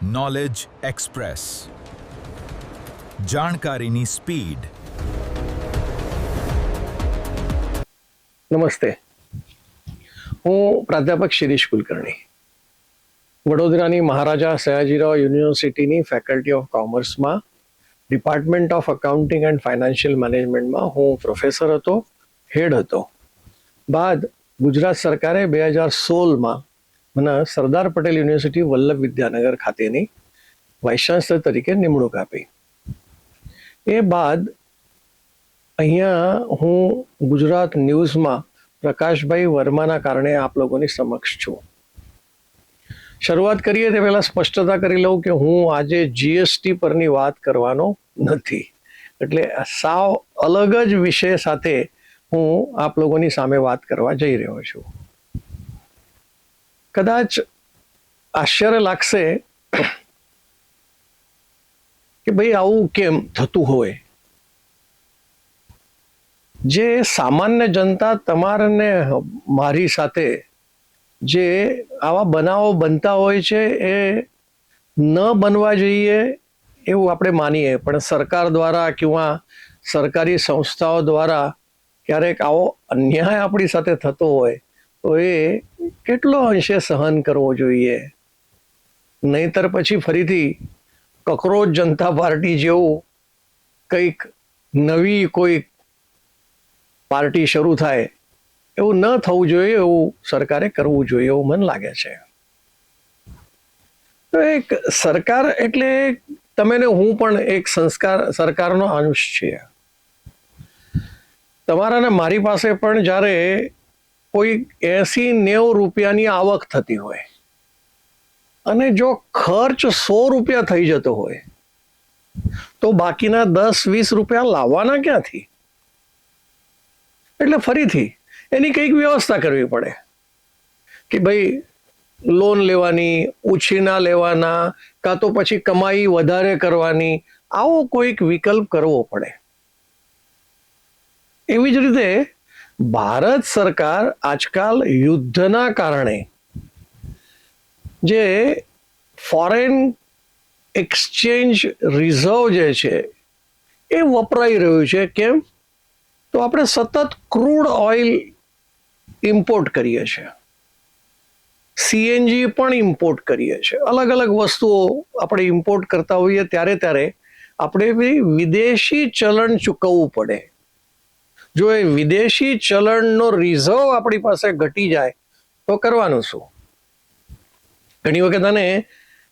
Knowledge express, જાણકારીની speed. નમસ્તે, હું પ્રાધ્યાપક શિરીષ કુલકર્ણી, વડોદરાની મહારાજા સયાજીરાવ યુનિવર્સિટીની ફેકલ્ટી ઓફ કોમર્સમાં department of accounting and financial મેનેજમેન્ટમાં હું પ્રોફેસર હતો, હેડ હતો. બાદ ગુજરાત સરકારે 2016માં મને સરદાર પટેલ યુનિવર્સિટી વલ્લભ વિદ્યાનગર ખાતેની વાઇસ ચાન્સલર તરીકે નિમણૂક આપી. એ બાદ અહીંયા હું ગુજરાત ન્યૂઝમાં પ્રકાશભાઈ વર્માના કારણે આપ લોકોની સમક્ષ છું. શરૂઆત કરીએ તે પહેલાં સ્પષ્ટતા કરી લઉં કે હું આજે જીએસટી પરની વાત કરવાનો નથી, એટલે સાવ અલગ જ વિષય સાથે હું આપ લોકોની સામે વાત કરવા જઈ રહ્યો છું. કદાચ આશ્ચર્ય લાગશે કે ભાઈ આવું કેમ થતું હોય. જે સામાન્ય જનતા તમારને મારી સાથે જે આવા બનાવો બનતા હોય છે એ ન બનવા જોઈએ એવું આપણે માનીએ, પણ સરકાર દ્વારા કિંવા સરકારી સંસ્થાઓ દ્વારા ક્યારેક આવો અન્યાય આપણી સાથે થતો હોય તો એ કેટલો અંશે સહન કરવો જોઈએ. નહીતર પછી ફરીથી કકરોચ જનતા પાર્ટી જેવું કંઈક નવી કોઈ પાર્ટી શરૂ થાય એવું ન થવું જોઈએ, એવું સરકારે કરવું જોઈએ એવું મને લાગે છે. તો એક સરકાર એટલે તમે ને હું પણ એક સરકારનો અંશ છીએ. તમારા ને મારી પાસે પણ જ્યારે કોઈ 80-90 રૂપિયાની આવક થતી હોય અને જો ખર્ચ 100 રૂપિયા થઈ જતો હોય તો બાકીના 10-20 રૂપિયા લાવવાના ક્યાંથી? એટલે ફરીથી એની કંઈક વ્યવસ્થા કરવી પડે કે ભાઈ લોન લેવાની, ઉછીના લેવાના, કાં તો પછી કમાઈ વધારે કરવાની, આવો કોઈક વિકલ્પ કરવો પડે. એવી જ રીતે ભારત સરકાર આજકાલ યુદ્ધના કારણે જે ફોરેન એક્સચેન્જ રિઝર્વ જે છે એ વપરાઈ રહ્યું છે. કેમ? તો આપણે સતત ક્રૂડ ઓઇલ ઇમ્પોર્ટ કરીએ છીએ, સીએનજી પણ ઇમ્પોર્ટ કરીએ છીએ, અલગ અલગ વસ્તુઓ આપણે ઇમ્પોર્ટ કરતા હોઈએ ત્યારે આપણે વિદેશી ચલણ ચૂકવવું પડે. જો એ વિદેશી ચલણનો રિઝર્વ આપણી પાસે ઘટી જાય તો કરવાનું શું? ઘણી વખત આને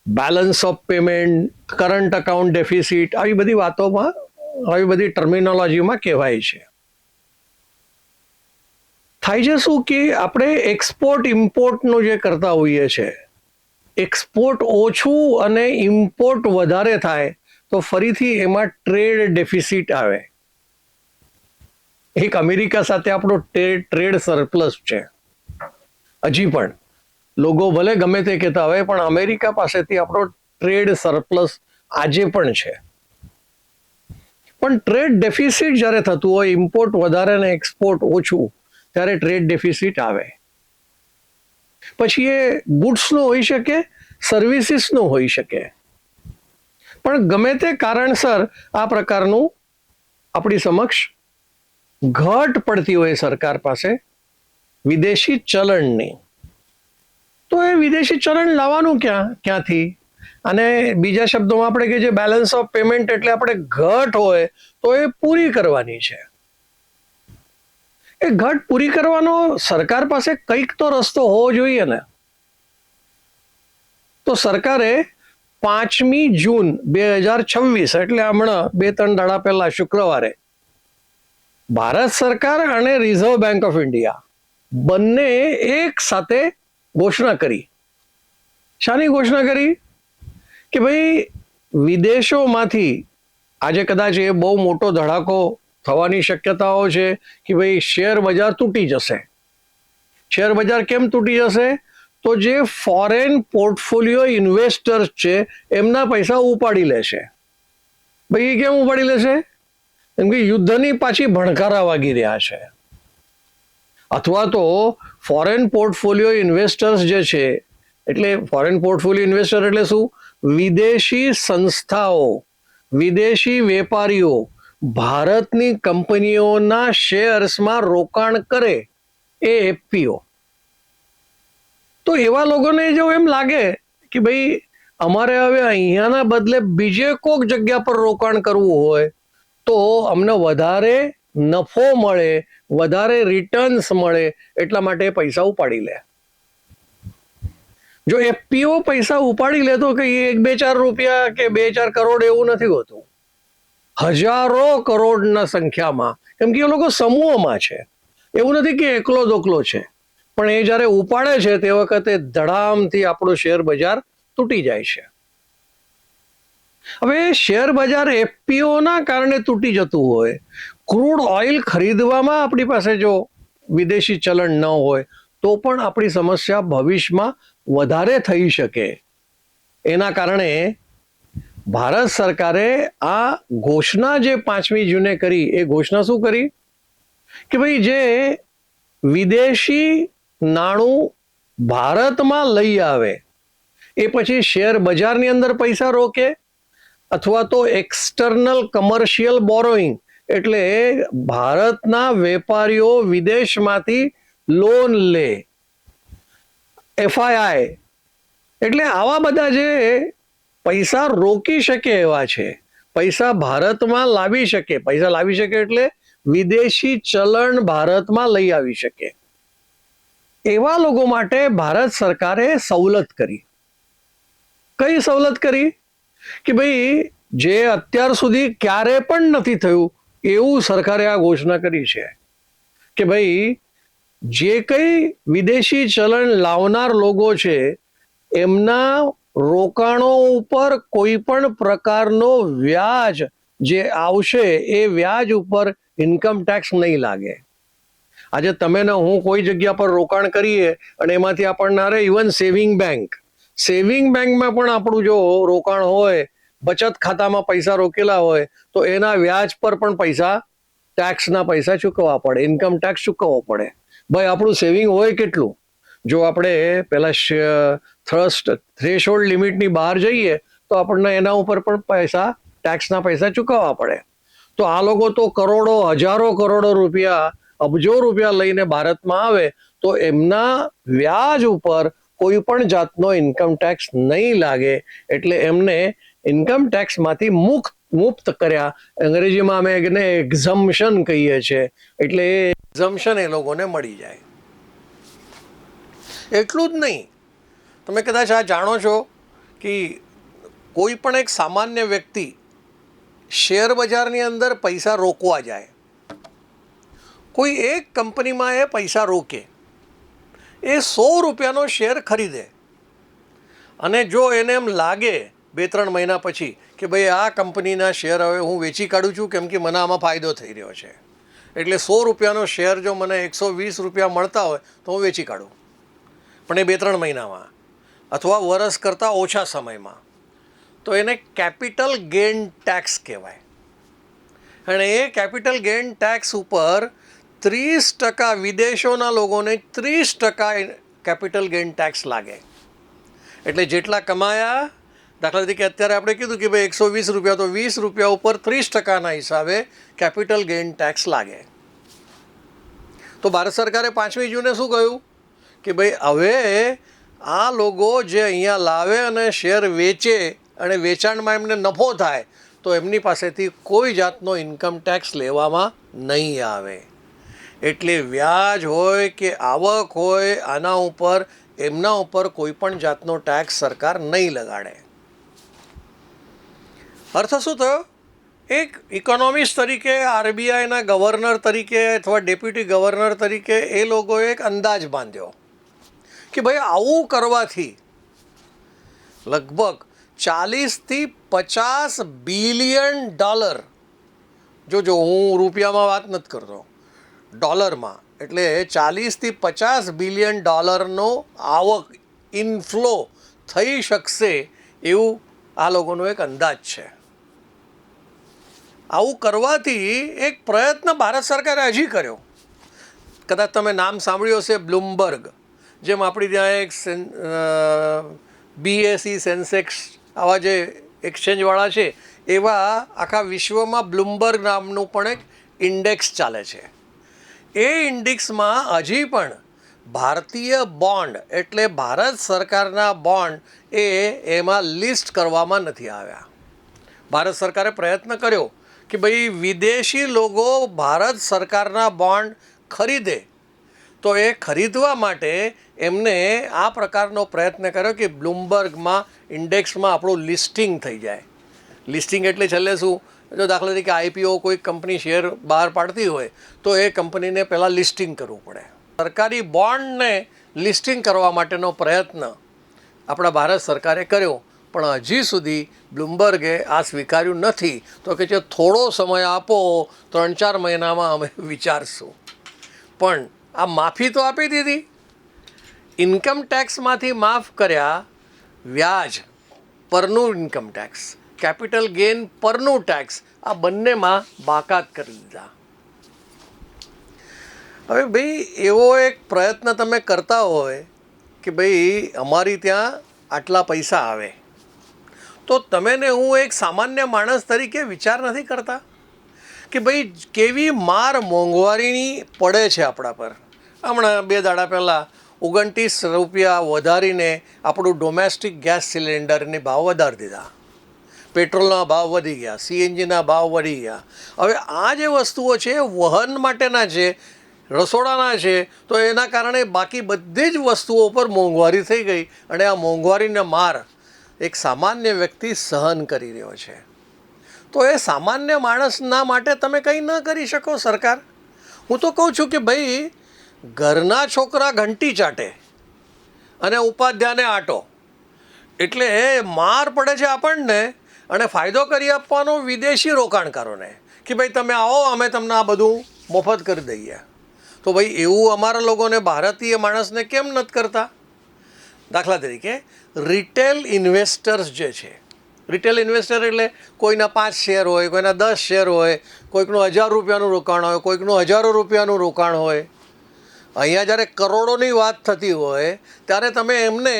balance of payment, current account deficit, આવી બધી વાતોમાં, આવી બધી ટર્મિનોલોજીમાં કહેવાય છે. થાય છે શું કે આપણે એક્સપોર્ટ ઇમ્પોર્ટનું જે કરતા હોઈએ છીએ, એક્સપોર્ટ ઓછું અને ઇમ્પોર્ટ વધારે થાય તો ફરીથી એમાં ટ્રેડ ડેફિસિટ આવે. એક અમેરિકા સાથે આપણો ટ્રેડ સરપ્લસ છે. હજી પણ લોકો ભલે ગમે તે કહેતા હોય, પણ અમેરિકા પાસેથી આપણો ટ્રેડ સરપ્લસ આજે પણ છે. પણ ટ્રેડ ડેફિસિટ જ્યારે થતું હોય, ઇમ્પોર્ટ વધારે અને એક્સપોર્ટ ઓછું, ત્યારે ટ્રેડ ડેફિસિટ આવે. પછી એ ગુડ્સનો હોઈ શકે, સર્વિસીસનો હોઈ શકે, પણ ગમે તે કારણસર આ પ્રકારનું આપણી સમક્ષ ઘટ પડતી હોય સરકાર પાસે વિદેશી ચલણની. તો એ વિદેશી ચલણ લાવવાનું ક્યાંથી? અને બીજા શબ્દોમાં આપણે કે જે બેલેન્સ ઓફ પેમેન્ટ એટલે આપણે ઘટ હોય તો એ પૂરી કરવાની છે. એ ઘટ પૂરી કરવાનો સરકાર પાસે કંઈક તો રસ્તો હોવો જોઈએ ને. તો સરકારે 5મી જૂન 2026 એટલે હમણાં 2-3 દાડા પહેલા શુક્રવારે ભારત સરકાર અને રિઝર્વ બેંક ઓફ ઇન્ડિયા બંને એક સાથે ઘોષણા કરી. શાની ઘોષણા કરી? કે ભાઈ વિદેશોમાંથી આજે કદાચ એ બહુ મોટો ધડાકો થવાની શક્યતાઓ છે કે ભાઈ શેર બજાર તૂટી જશે. શેર બજાર કેમ તૂટી જશે? તો જે ફોરેન પોર્ટફોલિયો ઇન્વેસ્ટર્સ છે એમના પૈસા ઉપાડી લેશે. ભાઈ એ કેમ ઉપાડી લેશે? કેમ કે યુદ્ધની પાછી ભણકારા વાગી રહ્યા છે. અથવા તો ફોરેન પોર્ટફોલિયો ઇન્વેસ્ટર્સ જે છે, એટલે ફોરેન પોર્ટફોલિયો ઇન્વેસ્ટર એટલે શું? વિદેશી સંસ્થાઓ, વિદેશી વેપારીઓ ભારતની કંપનીઓના શેર્સમાં રોકાણ કરે એ એફપીઓ. તો એવા લોકોને જો એમ લાગે કે ભાઈ અમારે હવે અહીંયાના બદલે બીજે કોઈક જગ્યા પર રોકાણ કરવું હોય તો અમને વધારે નફો મળે, વધારે રિટર્ન્સ મળે, એટલા માટે પૈસા ઉપાડી લે. જો એફપીઓ પૈસા ઉપાડી લે તો કે 1-2-4 રૂપિયા કે 2-4 કરોડ એવું નથી હોતું, હજારો કરોડના સંખ્યામાં, કેમ કે એ લોકો સમૂહમાં છે. એવું નથી કે એકલો દોકલો છે, પણ એ જ્યારે ઉપાડે છે તે વખતે ધડામથી આપણું શેર બજાર તૂટી જાય છે. હવે શેર બજાર એફપીઓના કારણે તૂટી જતું હોય, ક્રૂડ ઓઇલ ખરીદવામાં આપણી પાસે જો વિદેશી ચલણ ન હોય તો પણ આપણી સમસ્યા ભવિષ્યમાં વધારે થઈ શકે. એના કારણે ભારત સરકારે આ ઘોષણા જે 5મી જૂને કરી, એ ઘોષણા શું કરી કે ભાઈ જે વિદેશી નાણું ભારતમાં લઈ આવે એ પછી શેર બજારની અંદર પૈસા રોકે અથવા તો એક્સટર્નલ કમર્શિયલ બોરોઈંગ, એટલે ભારતના વેપારીઓ વિદેશમાંથી લોન લે, એફઆઈઆઈ, એટલે આવા બધા જે પૈસા રોકી શકે એવા છે, પૈસા ભારતમાં લાવી શકે, પૈસા લાવી શકે એટલે વિદેશી ચલણ ભારતમાં લઈ આવી શકે, એવા લોકો માટે ભારત સરકારે સવલત કરી. કઈ સવલત કરી કે ભાઈ જે અત્યાર સુધી ક્યારે પણ નથી થયું એવું સરકારે આ ઘોષણા કરી છે કે ભાઈ જે કઈ વિદેશી ચલણ લાવનાર લોકો છે એમના રોકાણો ઉપર કોઈ પણ પ્રકારનો વ્યાજ જે આવશે એ વ્યાજ ઉપર ઇન્કમ ટેક્સ નહીં લાગે. આજે તમે ને હું કોઈ જગ્યા પર રોકાણ કરીએ અને એમાંથી આપણને અરે ઇવન સેવિંગ બેંકમાં પણ આપણું જો રોકાણ હોય, બચત ખાતામાં પૈસા રોકેલા હોય તો એના વ્યાજ પર પણ ટેક્સના પૈસા ચૂકવવા પડે, ઇન્કમ ટેક્સ ચૂકવવો પડે. ભાઈ આપણું સેવિંગ હોય કેટલું, જો આપણે પેલા થ્રેશોલ્ડ લિમિટની બહાર જઈએ તો આપણને એના ઉપર પણ ટેક્સના પૈસા ચૂકવવા પડે. તો આ લોકો તો કરોડો, હજારો કરોડો રૂપિયા, અબજો રૂપિયા લઈને ભારતમાં આવે તો એમના વ્યાજ ઉપર કોઈ પણ જાતનો ઇન્કમ ટેક્સ નહીં લાગે, એટલે એમને ઇન્કમ ટેક્સમાંથી મુક્ત કર્યા. અંગ્રેજીમાં અમે એને એક્ઝમ્પશન કહીએ છીએ, એટલે એ એક્ઝમ્પશન એ લોકોને મળી જાય. એટલું જ નહીં, તમે કદાચ આ જાણો છો કે કોઈ પણ એક સામાન્ય વ્યક્તિ શેર બજારની અંદર પૈસા રોકવા જાય, કોઈ એક કંપનીમાં એ પૈસા રોકે, એ 100 રૂપિયાનો શેર ખરીદે અને જો એને એમ લાગે 2-3 મહિના પછી કે ભાઈ આ કંપનીના શેર હવે હું વેચી કાઢું છું કેમ કે મને આમાં ફાયદો થઈ રહ્યો છે, એટલે 100 રૂપિયાનો શેર જો મને 120 રૂપિયા મળતા હોય તો હું વેચી કાઢું, પણ એ 2-3 મહિનામાં અથવા વર્ષ કરતાં ઓછા સમયમાં, તો એને કેપિટલ ગેઇન ટેક્સ કહેવાય. અને એ કેપિટલ ગેઇન ટેક્સ ઉપર 30%, વિદેશોના લોકોને 30% કેપિટલ ગેઇન ટેક્સ લાગે. એટલે જેટલા કમાયા, દાખલા તરીકે અત્યારે આપણે કીધું કે ભાઈ 120 રૂપિયા, તો 20 રૂપિયા ઉપર 30%ના હિસાબે કેપિટલ ગેઇન ટેક્સ લાગે. તો ભારત સરકારે 5મી જૂને શું કહ્યું કે ભાઈ હવે આ લોકો જે અહીંયા લાવે અને શેર વેચે અને વેચાણમાં એમને નફો થાય તો એમની પાસેથી કોઈ જાતનો ઇન્કમ ટેક્સ લેવામાં નહીં આવે. એટલે વ્યાજ હોય કે આવક હોય, આના ઉપર એમના ઉપર કોઈ પણ જાતનો ટેક્સ સરકાર નહીં લગાડે. અર્થ શું થયો? એક ઇકોનોમિસ્ટ તરીકે, આરબીઆઈના ગવર્નર તરીકે અથવા ડેપ્યુટી ગવર્નર તરીકે એ લોકોએ એક અંદાજ બાંધ્યો કે ભાઈ આવું કરવાથી લગભગ $40-50 બિલિયન, જો હું રૂપિયામાં વાત નથી કરતો, ડોલરમાં, એટલે $40-50 બિલિયન આવક ઇનફ્લો થઈ શકશે એવું આ લોકોનો એક અંદાજ છે. આવું કરવાથી એક પ્રયત્ન ભારત સરકારે હજી કર્યો. કદાચ તમે નામ સાંભળ્યું હશે, બ્લુમબર્ગ, જેમ આપણી ત્યાં એક BSE સેન્સેક્સ આવા જે એક્સચેન્જવાળા છે એવા આખા વિશ્વમાં બ્લુમબર્ગ નામનું પણ એક ઇન્ડેક્સ ચાલે છે. એ ઇન્ડેક્સમાં હજી પણ ભારતીય બોન્ડ એટલે ભારત સરકારના બોન્ડ એમાં લિસ્ટ કરવામાં નથી આવ્યા. ભારત સરકારે પ્રયત્ન કર્યો કે ભાઈ વિદેશી લોકો ભારત સરકારના બોન્ડ ખરીદે, તો એ ખરીદવા માટે એમને આ પ્રકારનો પ્રયત્ન કર્યો કે બ્લુમબર્ગમાં ઇન્ડેક્સમાં આપણું લિસ્ટિંગ થઈ જાય. લિસ્ટિંગ એટલે છેલ્લે શું, જો દાખલા તરીકે આઈપીઓ કોઈ કંપની શેર બહાર પાડતી હોય તો એ કંપનીને પહેલાં લિસ્ટિંગ કરવું પડે. સરકારી બોન્ડને લિસ્ટિંગ કરવા માટેનો પ્રયત્ન આપણા ભારત સરકારે કર્યો, પણ હજી સુધી બ્લુમબર્ગે આ સ્વીકાર્યું નથી. તો કે છે થોડો સમય આપો, 3-4 મહિનામાં અમે વિચારશું. પણ આ માફી તો આપી દીધી. ઇન્કમ ટેક્સમાંથી માફ કર્યા વ્યાજ પરનું ઇન્કમ ટેક્સ, કેપિટલ ગેઇન પરનું ટેક્સ, આ બંનેમાં બાકાત કરી દીધા. હવે ભાઈ એવો એક પ્રયત્ન તમે કરતા હોય કે ભાઈ અમારી ત્યાં આટલા પૈસા આવે, તો તમે ને હું એક સામાન્ય માણસ તરીકે વિચાર નથી કરતા કે ભાઈ કેવી માર મોંઘવારીની પડે છે આપણા પર. હમણાં 2 દાડા પહેલાં 29 રૂપિયા વધારીને આપણું ડોમેસ્ટિક ગેસ સિલિન્ડરની ભાવ વધારી દીધા. પેટ્રોલના ભાવ વધી ગયા, સીએનજીના ભાવ વધી ગયા. હવે આ જે વસ્તુઓ છે વહન માટેના છે, રસોડાના છે, તો એના કારણે બાકી બધી જ વસ્તુઓ પર મોંઘવારી થઈ ગઈ અને આ મોંઘવારીને માર એક સામાન્ય વ્યક્તિ સહન કરી રહ્યો છે. તો એ સામાન્ય માણસના માટે તમે કંઈ ન કરી શકો સરકાર. હું તો કહું છું કે ભાઈ ઘરના છોકરા ઘંટી ચાટે અને ઉપાધ્યાયને આટો, એટલે માર પડે છે આપણને અને ફાયદો કરી આપવાનો વિદેશી રોકાણકારોને કે ભાઈ તમે આવો, અમે તમને આ બધું મફત કરી દઈએ. તો ભાઈ એવું અમારા લોકોને ભારતીય માણસને કેમ નથી કરતા? દાખલા તરીકે રિટેલ ઇન્વેસ્ટર્સ જે છે, રિટેલ ઇન્વેસ્ટર એટલે કોઈના 5 શેર હોય, કોઈના 10 શેર હોય, કોઈકનું 1000 રૂપિયાનું રોકાણ હોય, કોઈકનું હજારો રૂપિયાનું રોકાણ હોય. અહીંયા જ્યારે કરોડોની વાત થતી હોય ત્યારે તમે એમને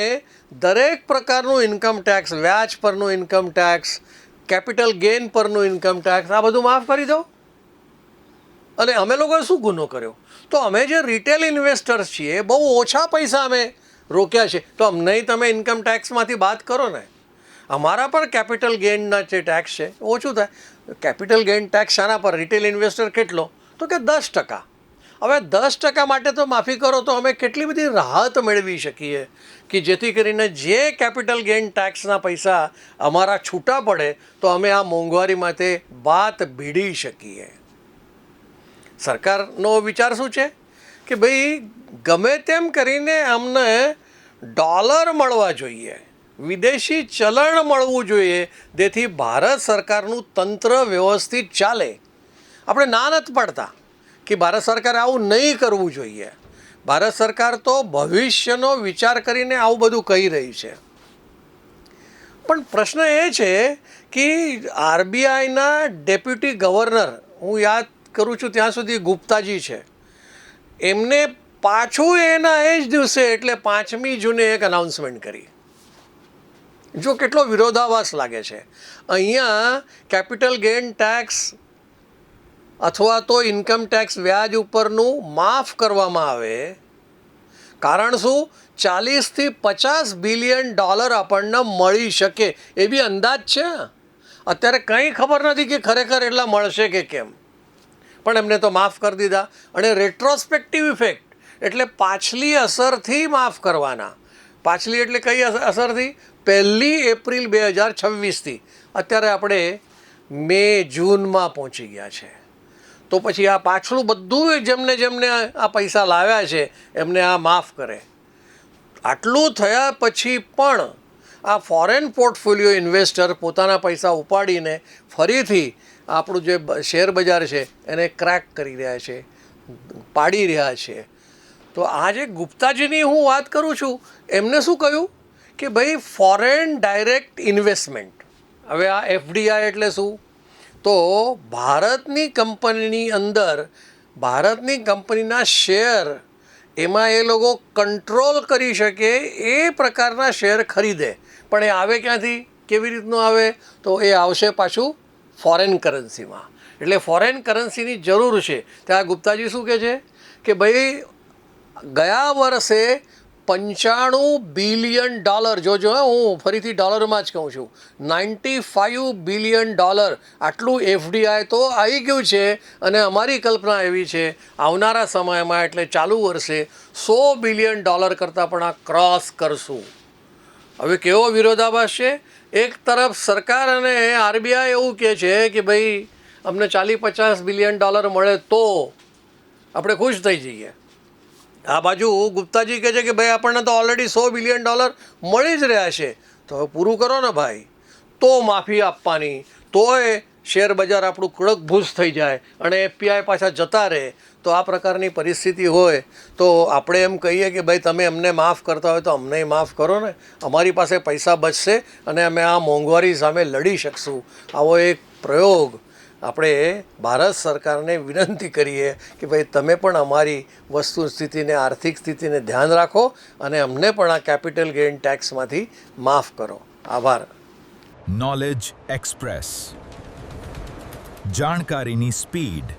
દરેક પ્રકારનું ઇન્કમ ટેક્સ, વ્યાજ પરનું ઇન્કમ ટેક્સ, કેપિટલ ગેઇન પરનું ઇન્કમ ટેક્સ, આ બધું માફ કરી દો. અને અમે લોકોએ શું ગુનો કર્યો? તો અમે જે રિટેલ ઇન્વેસ્ટર્સ છીએ, બહુ ઓછા પૈસા અમે રોક્યા છે, તો અમને તમે ઇન્કમ ટેક્સમાંથી બાદ કરો ને. અમારા પર કેપિટલ ગેઇનના જે ટેક્સ છે ઓછું થાય. કેપિટલ ગેઇન ટેક્સ શાના પર? રિટેલ ઇન્વેસ્ટર કેટલો? તો કે 10%. હવે 10% માટે તો માફી કરો તો અમે કેટલી બધી રાહત મેળવી શકીએ કે જેથી કરીને જે કેપિટલ ગેઇન ટેક્સના પૈસા અમારા છૂટા પડે તો અમે આ મોંઘવારી માટે વાત ભીડી શકીએ. સરકારનો વિચાર શું છે કે ભાઈ ગમે તેમ કરીને અમને ડોલર મળવા જોઈએ, વિદેશી ચલણ મળવું જોઈએ, જેથી ભારત સરકારનું તંત્ર વ્યવસ્થિત ચાલે. આપણે ના નથી પાડતા કે ભારત સરકારે આવું નહીં કરવું જોઈએ. ભારત સરકાર તો ભવિષ્યનો વિચાર કરીને આવું બધું કહી રહી છે. પણ પ્રશ્ન એ છે કે આરબીઆઈના ડેપ્યુટી ગવર્નર, હું યાદ કરું છું ત્યાં સુધી ગુપ્તાજી છે, એમને પાછું એના એ જ દિવસે એટલે 5મી જૂને એક અનાઉન્સમેન્ટ કરી. જો કેટલો વિરોધાભાસ લાગે છે. અહીંયા કેપિટલ ગેઇન ટેક્સ અથવા તો ઇન્કમ ટેક્સ વ્યાજ ઉપરનું માફ કરવામાં આવે. કારણ શું? 40 થી 50 બિલિયન ડોલર આપણને મળી શકે એ બી અંદાજ છે. અત્યારે કંઈ ખબર નથી કે ખરેખર એટલા મળશે કે કેમ, પણ એમને તો માફ કરી દીધા. અને રેટ્રોસ્પેક્ટિવ ઇફેક્ટ એટલે પાછલી અસરથી માફ કરવાના. પાછલી એટલે કઈ અસરથી? 1 એપ્રિલ 2026થી. અત્યારે આપણે મે જૂનમાં પહોંચી ગયા છે. તો પછી આ પાછલું બધું જેમને આ પૈસા લાવ્યા છે એમને આ માફ કરે. આટલું થયા પછી પણ આ ફોરેન પોર્ટફોલિયો ઇન્વેસ્ટર પોતાના પૈસા ઉપાડીને ફરીથી આપણું જે શેર બજાર છે એને ક્રેક કરી રહ્યા છે, પાડી રહ્યા છે. તો આ જે ગુપ્તાજીની હું વાત કરું છું, એમને શું કહ્યું કે ભાઈ ફોરેન ડાયરેક્ટ ઇન્વેસ્ટમેન્ટ. હવે આ એફડીઆઈ એટલે શું? તો ભારતની કંપનીની અંદર ભારતની કંપનીના શેર એમાં એ લોકો કંટ્રોલ કરી શકે એ પ્રકારના શેર ખરીદે. પણ એ આવે ક્યાંથી? કેવી રીતનું આવે તો એ આવશે પાછું ફોરેન કરન્સીમાં. એટલે ફોરેન કરન્સીની જરૂર છે. ત્યાં ગુપ્તાજી શું કહે છે કે ભાઈ ગયા વર્ષે 95 બિલિયન ડોલર, જોજો હું ફરીથી ડોલરમાં જ કહું છું, 95 બિલિયન ડોલર આટલું એફડીઆઈ તો આવી ગયું છે. અને અમારી કલ્પના એવી છે આવનારા સમયમાં એટલે ચાલુ વર્ષે 100 બિલિયન ડોલર કરતાં પણ આ ક્રોસ કરશું. હવે કેવો વિરોધાભાસ છે? એક તરફ સરકાર અને આરબીઆઈ એવું કહે છે કે ભાઈ અમને 40-50 બિલિયન ડોલર મળે તો આપણે ખુશ થઈ જઈએ. આ બાજુ ગુપ્તાજી કહે છે કે ભાઈ આપણને તો ઓલરેડી 100 બિલિયન ડોલર મળી જ રહ્યા છે, તો હવે પૂરું કરો ને ભાઈ. તો માફી આપવાની, તોય શેર બજાર આપણું કડકભૂસ થઈ જાય અને એફપીઆઈ પાછા જતા રહે. તો આ પ્રકારની પરિસ્થિતિ હોય તો આપણે એમ કહીએ કે ભાઈ તમે અમને માફ કરતા હોય તો અમને માફ કરો ને, અમારી પાસે પૈસા બચશે અને અમે આ મોંઘવારી સામે લડી શકશું. આવો એક પ્રયોગ આપણે ભારત સરકારને વિનંતી કરીએ કે ભાઈ તમે પણ અમારી વસ્તુ સ્થિતિને, આર્થિક સ્થિતિને ધ્યાન રાખો અને અમને પણ આ કેપિટલ ગેઇન ટેક્સમાંથી માફ કરો. આભાર. Knowledge express. જાણકારીની સ્પીડ.